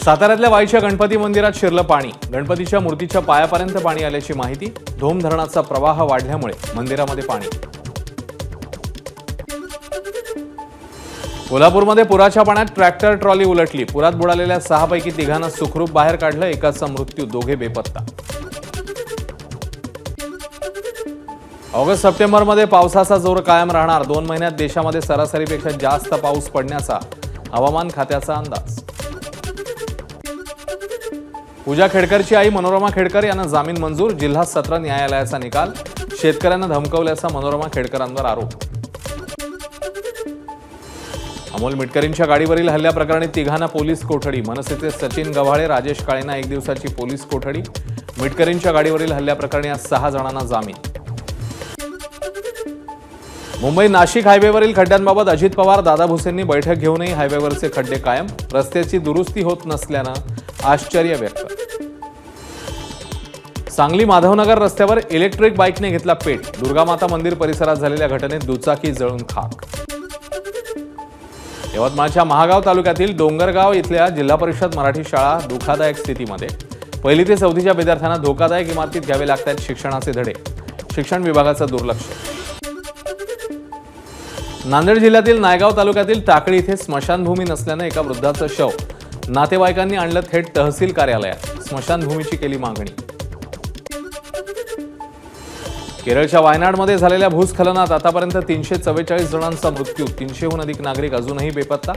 साताऱ्यातल्या वाईच्या गणपती मंदिरात शिरलं पाणी। गणपतीच्या मूर्तीच्या पायापर्यंत पाणी आल्याची माहिती। धोम धरणाचा प्रवाह वाढल्यामुळे मंदिरामध्ये पाणी। कोल्हापूरमध्ये पुराच्या पाण्यात ट्रॅक्टर ट्रॉली उलटली। पुरात बुडालेल्या 6 पैकी 3 सुखरूप बाहेर काढलं। एकाचा मृत्यू, 2 बेपत्ता। ऑगस्ट सप्टेंबरमध्ये पावसाचा जोर कायम राहणार। 2 महिन्यात देशामध्ये सरासरीपेक्षा जास्त पाऊस पडण्याचा हवामान खात्याचा अंदाज। पूजा खेडकरची आई मनोरमा खेडकर यांना जामीन मंजूर। जिल्हा सत्र न्यायालयाचा निकाल। शेतकऱ्यांना धमकवल्याचा मनोरमा खेडकरांवर आरोप। अमोल मिटकरींच्या गाडीवरील हल्ल्याप्रकरणी 3 पोलीस कोठडी। मनसेचे सचिन गव्हाळे, राजेश काळेंना 1 दिवसाची पोलीस कोठडी। मिटकरींच्या गाडीवरील हल्ल्याप्रकरणी आज 6 जणांना जामीन। मुंबई नाशिक हायवेवरील खड्ड्यांबाबत अजित पवार, दादा भुसेंनी बैठक घेऊनही हायवेवरचे खड्डे कायम। रस्त्याची दुरुस्ती होत नसल्यानं आश्चर्य व्यक्त। सांगली माधवनगर रस्त्यावर इलेक्ट्रिक बाईकने घेतला पेट। दुर्गामाता मंदिर परिसरात झालेल्या घटनेत दुचाकी जळून खाक। यवतमाळच्या महागाव तालुक्यातील डोंगरगाव इथल्या जिल्हा परिषद मराठी शाळा धोकादायक स्थितीमध्ये। 1ली ते 4थीच्या विद्यार्थ्यांना धोकादायक इमारतीत घ्यावे लागतात शिक्षणाचे धडे। शिक्षण विभागाचं दुर्लक्ष। नांदेड जिल्ह्यातील नायगाव तालुक्यातील टाकळी इथे स्मशानभूमी नसल्याने एका वृद्धाचं शव नातेवाईकांनी आणलं थेट तहसील कार्यालयात। स्मशानभूमीची केली मागणी। केरळच्या वायनाडमध्ये झालेल्या भूस्खलनात आतापर्यंत 344 जणांचा मृत्यू। 300हून अधिक नागरिक अजूनही बेपत्ता।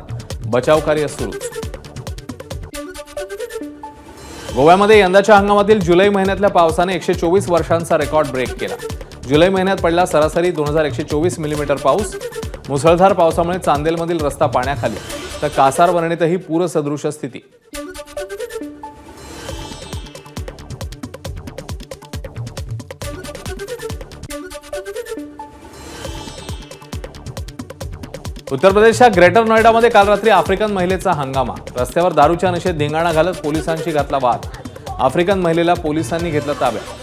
बचाव कार्य सुरूच। गोव्यामध्ये यंदाच्या हंगामातील जुलै महिन्यातल्या पावसाने 124 वर्षांचा रेकॉर्ड ब्रेक केला। जुलै महिन्यात पडला सरासरी 2124 मिलीमीटर पाऊस। मुसळधार पावसामुळे चांदेलमधील रस्ता पाण्याखाली, तर कासारवर्णीतही पूरसदृश स्थिती। उत्तर प्रदेशच्या ग्रेटर नोएडामध्ये काल रात्री आफ्रिकन महिलेचा हंगामा। रस्त्यावर दारूच्या नशेत धिंगाणा घालत पोलिसांशी घातला वाद। आफ्रिकन महिलेला पोलिसांनी घेतलं ताब्यात।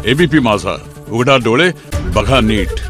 एबीपी माझा, उघडा डोळे बघा नीट।